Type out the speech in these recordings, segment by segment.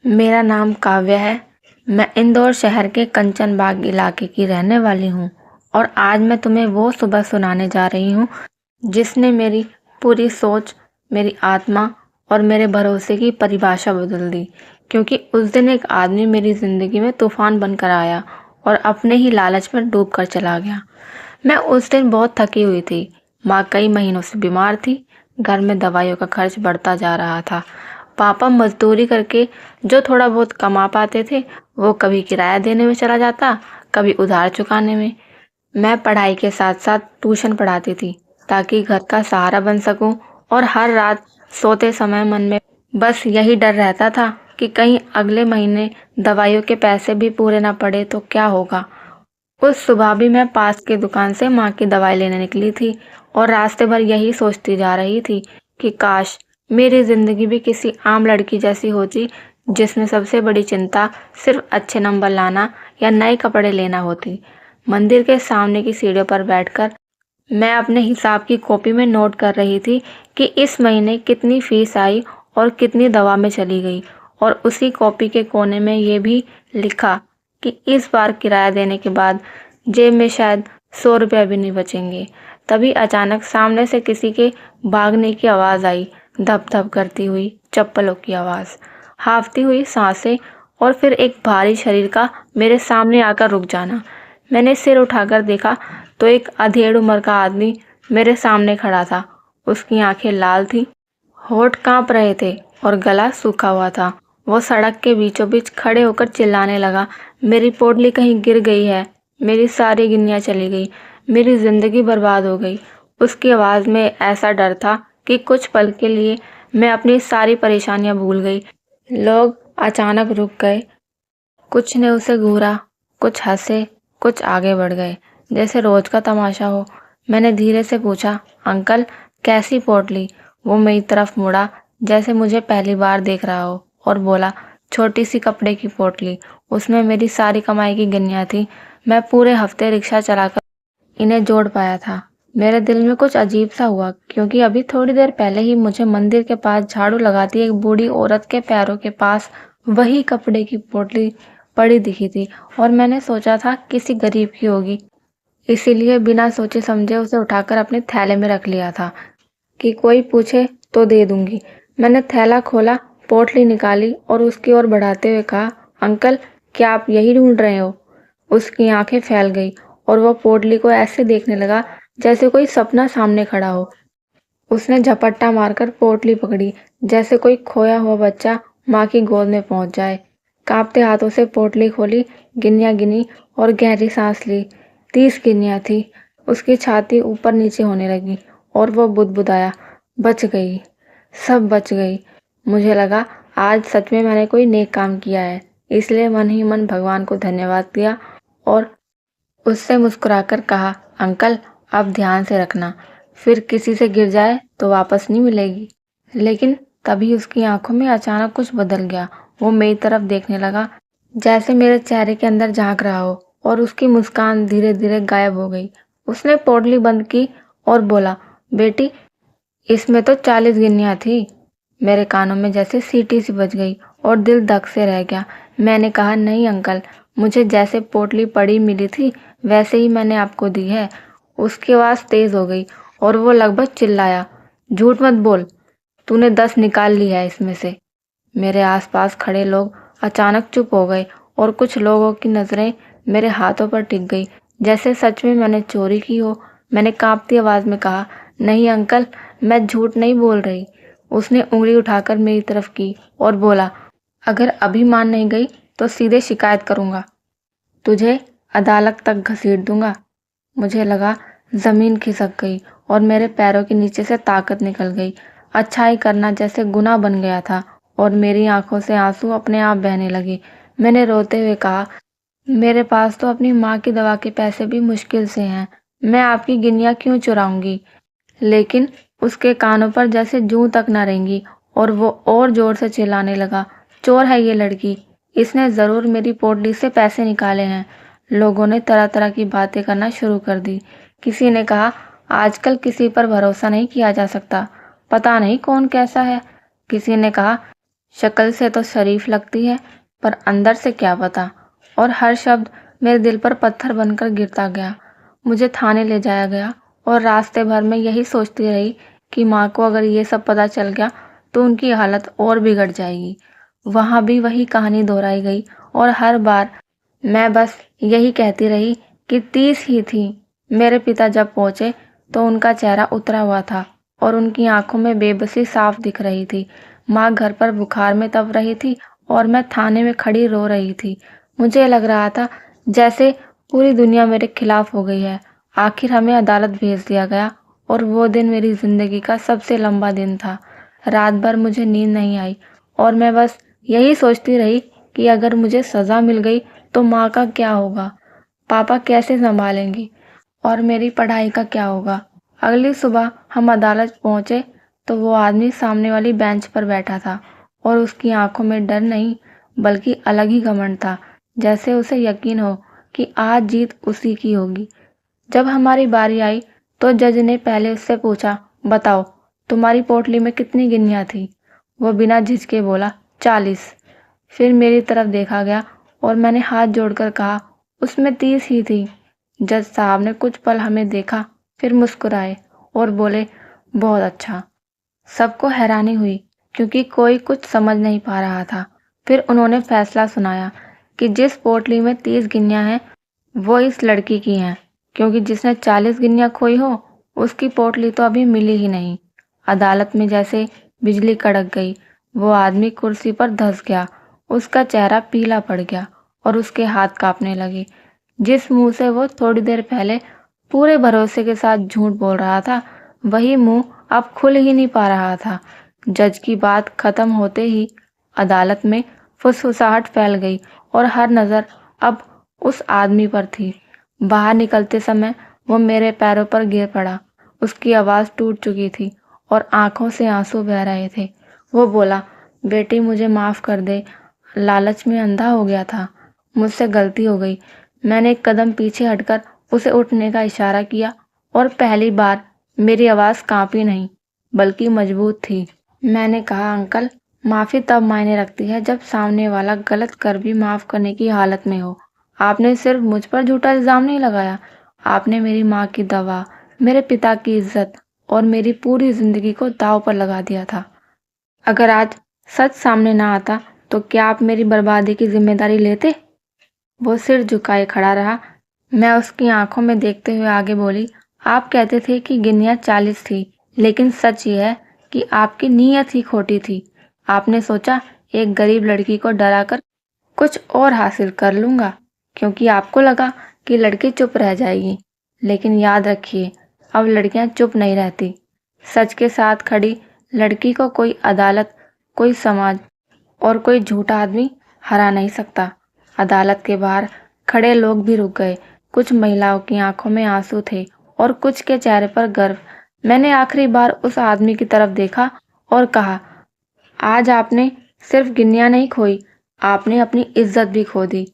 मेरा नाम काव्य है। मैं इंदौर शहर के कंचन बाग इलाके की रहने वाली हूँ और आज मैं तुम्हें वो सुबह सुनाने जा रही हूँ जिसने मेरी पूरी सोच, मेरी आत्मा और मेरे भरोसे की परिभाषा बदल दी। क्योंकि उस दिन एक आदमी मेरी ज़िंदगी में तूफान बनकर आया और अपने ही लालच में डूब कर चला गया। मैं उस दिन बहुत थकी हुई थी। माँ कई महीनों से बीमार थी। घर में दवाइयों का खर्च बढ़ता जा रहा था। पापा मजदूरी करके जो थोड़ा बहुत कमा पाते थे वो कभी किराया देने में चला जाता, कभी उधार चुकाने में। मैं पढ़ाई के साथ साथ ट्यूशन पढ़ाती थी ताकि घर का सहारा बन सकूं और हर रात सोते समय मन में बस यही डर रहता था कि कहीं अगले महीने दवाइयों के पैसे भी पूरे ना पड़े तो क्या होगा। उस सुबह भी मैं पास की दुकान से माँ की दवाई लेने निकली थी और रास्ते भर यही सोचती जा रही थी कि काश मेरी जिंदगी भी किसी आम लड़की जैसी होती जिसमें सबसे बड़ी चिंता सिर्फ अच्छे नंबर लाना या नए कपड़े लेना होती। मंदिर के सामने की सीढ़ियों पर बैठकर मैं अपने हिसाब की कॉपी में नोट कर रही थी कि इस महीने कितनी फीस आई और कितनी दवा में चली गई, और उसी कॉपी के कोने में ये भी लिखा कि इस बार किराया देने के बाद जेब में शायद 100 रुपया भी नहीं बचेंगे। तभी अचानक सामने से किसी के भागने की आवाज़ आई, धप धप करती हुई चप्पलों की आवाज़, हांफती हुई सांसें और फिर एक भारी शरीर का मेरे सामने आकर रुक जाना। मैंने सिर उठाकर देखा तो एक अधेड़ उम्र का आदमी मेरे सामने खड़ा था। उसकी आंखें लाल थी, होठ कांप रहे थे और गला सूखा हुआ था। वो सड़क के बीचों बीच खड़े होकर चिल्लाने लगा, मेरी पोटली कहीं गिर गई है, मेरी सारी गिन्नियाँ चली गई, मेरी जिंदगी बर्बाद हो गई। उसकी आवाज़ में ऐसा डर था कि कुछ पल के लिए मैं अपनी सारी परेशानियां भूल गई। लोग अचानक रुक गए, कुछ ने उसे घूरा, कुछ हंसे, कुछ आगे बढ़ गए जैसे रोज का तमाशा हो। मैंने धीरे से पूछा, अंकल कैसी पोटली? वो मेरी तरफ मुड़ा जैसे मुझे पहली बार देख रहा हो और बोला, छोटी सी कपड़े की पोटली, उसमें मेरी सारी कमाई की गिन्नियाँ थी। मैं पूरे हफ्ते रिक्शा चलाकर इन्हें जोड़ पाया था। मेरे दिल में कुछ अजीब सा हुआ क्योंकि अभी थोड़ी देर पहले ही मुझे मंदिर के पास झाड़ू लगाती एक बूढ़ी औरत के पैरों के पास वही कपड़े की पोटली पड़ी दिखी थी और मैंने सोचा था किसी गरीब की होगी, इसीलिए बिना सोचे समझे उसे उठाकर अपने थैले में रख लिया था कि कोई पूछे तो दे दूंगी। मैंने थैला खोला, पोटली निकाली और उसकी ओर बढ़ाते हुए कहा, अंकल क्या आप यही ढूंढ रहे हो? उसकी आंखें फैल गई और वह पोटली को ऐसे देखने लगा जैसे कोई सपना सामने खड़ा हो। उसने झपट्टा मारकर पोटली पकड़ी जैसे कोई खोया हुआ बच्चा माँ की गोद में पहुंच जाए। कांपते हाथों से पोटली खोली, गिनिया गिनी और गहरी सांस ली। 30 गिनिया थी। उसकी छाती ऊपर नीचे होने लगी और वो बुदबुदाया, बच गई, सब बच गई। मुझे लगा आज सच में मैंने कोई नेक काम किया है, इसलिए मन ही मन भगवान को धन्यवाद दिया और उससे मुस्कुराकर कहा, अंकल अब ध्यान से रखना, फिर किसी से गिर जाए तो वापस नहीं मिलेगी। लेकिन तभी उसकी आंखों में अचानक कुछ बदल गया। वो मेरी तरफ देखने लगा जैसे मेरे चेहरे के अंदर झांक रहा हो और उसकी मुस्कान धीरे धीरे गायब हो गई। उसने पोटली बंद की और बोला, बेटी इसमें तो 40 गिन्नियाँ थी। मेरे कानों में जैसे सीटी सी बज गई और दिल धक से रह गया। मैंने कहा, नहीं अंकल, मुझे जैसे पोटली पड़ी मिली थी वैसे ही मैंने आपको दी है। उसकी आवाज़ तेज हो गई और वो लगभग चिल्लाया, झूठ मत बोल, तूने 10 निकाल ली है इसमें से। मेरे आसपास खड़े लोग अचानक चुप हो गए और कुछ लोगों की नज़रें मेरे हाथों पर टिक गई जैसे सच में मैंने चोरी की हो। मैंने कांपती आवाज़ में कहा, नहीं अंकल, मैं झूठ नहीं बोल रही। उसने उंगली उठाकर मेरी तरफ की और बोला, अगर अभी मान नहीं गई तो सीधे शिकायत करूँगा, तुझे अदालत तक घसीट दूंगा। मुझे लगा ज़मीन खिसक गई और मेरे पैरों के नीचे से ताकत निकल गई। अच्छाई करना जैसे गुनाह बन गया था और मेरी आंखों से आंसू अपने आप बहने लगे। मैंने रोते हुए कहा, मेरे पास तो अपनी माँ की दवा के पैसे भी मुश्किल से हैं, मैं आपकी गिनिया क्यों चुराऊंगी? लेकिन उसके कानों पर जैसे जूं तक न रेंगी और वो और जोर से चिल्लाने लगा, चोर है ये लड़की, इसने ज़रूर मेरी पोटली से पैसे निकाले हैं। लोगों ने तरह तरह की बातें करना शुरू कर दी। किसी ने कहा, आजकल किसी पर भरोसा नहीं किया जा सकता, पता नहीं कौन कैसा है। किसी ने कहा, शक्ल से तो शरीफ लगती है, पर अंदर से क्या पता। और हर शब्द मेरे दिल पर पत्थर बनकर गिरता गया। मुझे थाने ले जाया गया और रास्ते भर में यही सोचती रही कि माँ को अगर ये सब पता चल गया तो उनकी हालत और बिगड़ जाएगी। वहाँ भी वही कहानी दोहराई गई और हर बार मैं बस यही कहती रही कि 30 ही थी। मेरे पिता जब पहुंचे तो उनका चेहरा उतरा हुआ था और उनकी आंखों में बेबसी साफ दिख रही थी। माँ घर पर बुखार में तप रही थी और मैं थाने में खड़ी रो रही थी। मुझे लग रहा था जैसे पूरी दुनिया मेरे खिलाफ हो गई है। आखिर हमें अदालत भेज दिया गया और वो दिन मेरी जिंदगी का सबसे लंबा दिन था। रात भर मुझे नींद नहीं आई और मैं बस यही सोचती रही कि अगर मुझे सज़ा मिल गई तो माँ का क्या होगा, पापा कैसे संभालेंगे और मेरी पढ़ाई का क्या होगा। अगली सुबह हम अदालत पहुंचे तो वो आदमी सामने वाली बेंच पर बैठा था और उसकी आंखों में डर नहीं बल्कि अलग ही घमंड था, जैसे उसे यकीन हो कि आज जीत उसी की होगी। जब हमारी बारी आई तो जज ने पहले उससे पूछा, बताओ तुम्हारी पोटली में कितनी गिन्नियाँ थी। वो बिना झिझके बोला, 40। फिर मेरी तरफ देखा गया और मैंने हाथ जोड़कर कहा, उसमें 30 ही थी। जज साहब ने कुछ पल हमें देखा, फिर मुस्कुराए और बोले, बहुत अच्छा। सबको हैरानी हुई क्योंकि कोई कुछ समझ नहीं पा रहा था। फिर उन्होंने फैसला सुनाया कि जिस पोटली में 30 गिन्नियाँ हैं वो इस लड़की की हैं, क्योंकि जिसने 40 गिन्नियाँ खोई हो उसकी पोटली तो अभी मिली ही नहीं। अदालत में जैसे बिजली कड़क गई। वो आदमी कुर्सी पर धंस गया, उसका चेहरा पीला पड़ गया और उसके हाथ कांपने लगे। जिस मुंह से वो थोड़ी देर पहले पूरे भरोसे के साथ झूठ बोल रहा था, वही मुंह अब खुल ही नहीं पा रहा था। जज की बात खत्म होते ही अदालत में फुसफुसाहट फैल गई और हर नज़र अब उस आदमी पर थी। बाहर निकलते समय वो मेरे पैरों पर गिर पड़ा। उसकी आवाज़ टूट चुकी थी और आंखों से आंसू बह रहे थे। वो बोला, बेटी मुझे माफ़ कर दे, लालच में अंधा हो गया था, मुझसे गलती हो गई। मैंने एक कदम पीछे हटकर उसे उठने का इशारा किया और पहली बार मेरी आवाज़ कांपी नहीं बल्कि मजबूत थी। मैंने कहा, अंकल माफ़ी तब मायने रखती है जब सामने वाला गलत कर भी माफ़ करने की हालत में हो। आपने सिर्फ मुझ पर झूठा इल्ज़ाम नहीं लगाया, आपने मेरी माँ की दवा, मेरे पिता की इज्जत और मेरी पूरी ज़िंदगी को दांव पर लगा दिया था। अगर आज सच सामने ना आता तो क्या आप मेरी बर्बादी की जिम्मेदारी लेते? वो सिर झुकाए खड़ा रहा। मैं उसकी आंखों में देखते हुए आगे बोली, आप कहते थे कि गिन्नियाँ 40 थी, लेकिन सच ये है कि आपकी नीयत ही खोटी थी। आपने सोचा एक गरीब लड़की को डराकर कुछ और हासिल कर लूँगा, क्योंकि आपको लगा कि लड़की चुप रह जाएगी। लेकिन याद रखिए, अब लड़कियाँ चुप नहीं रहती। सच के साथ खड़ी लड़की को कोई अदालत, कोई समाज और कोई झूठा आदमी हरा नहीं सकता। अदालत के बाहर खड़े लोग भी रुक गए। कुछ महिलाओं की आंखों में आंसू थे और कुछ के चेहरे पर गर्व। मैंने आखिरी बार उस आदमी की तरफ देखा और कहा, आज आपने सिर्फ गिन्नियाँ नहीं खोई, आपने अपनी इज्जत भी खो दी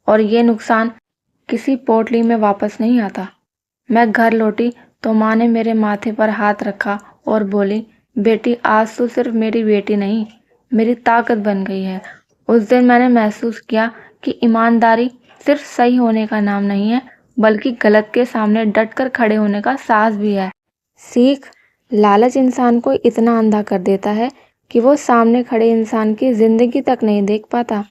और ये नुकसान किसी पोटली में वापस नहीं आता। मैं घर लौटी तो माँ ने मेरे माथे पर हाथ रखा और बोली, बेटी आज तो सिर्फ मेरी बेटी नहीं, मेरी ताकत बन गई है। उस दिन मैंने महसूस किया कि ईमानदारी सिर्फ सही होने का नाम नहीं है, बल्कि गलत के सामने डटकर खड़े होने का साहस भी है। सीख, लालच इंसान को इतना अंधा कर देता है कि वो सामने खड़े इंसान की जिंदगी तक नहीं देख पाता।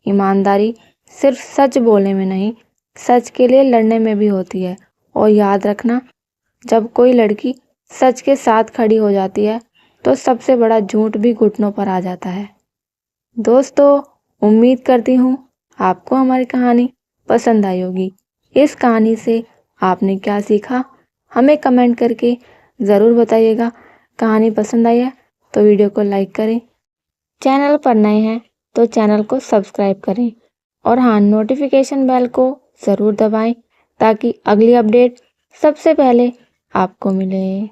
ईमानदारी सिर्फ सच बोलने में नहीं, सच के लिए लड़ने में भी होती है। और याद रखना, जब कोई लड़की सच के साथ खड़ी हो जाती है तो सबसे बड़ा झूठ भी घुटनों पर आ जाता है। दोस्तों, उम्मीद करती हूँ आपको हमारी कहानी पसंद आई होगी। इस कहानी से आपने क्या सीखा, हमें कमेंट करके ज़रूर बताइएगा। कहानी पसंद आई है तो वीडियो को लाइक करें, चैनल पर नए हैं तो चैनल को सब्सक्राइब करें और हाँ, नोटिफिकेशन बेल को ज़रूर दबाएं ताकि अगली अपडेट सबसे पहले आपको मिले।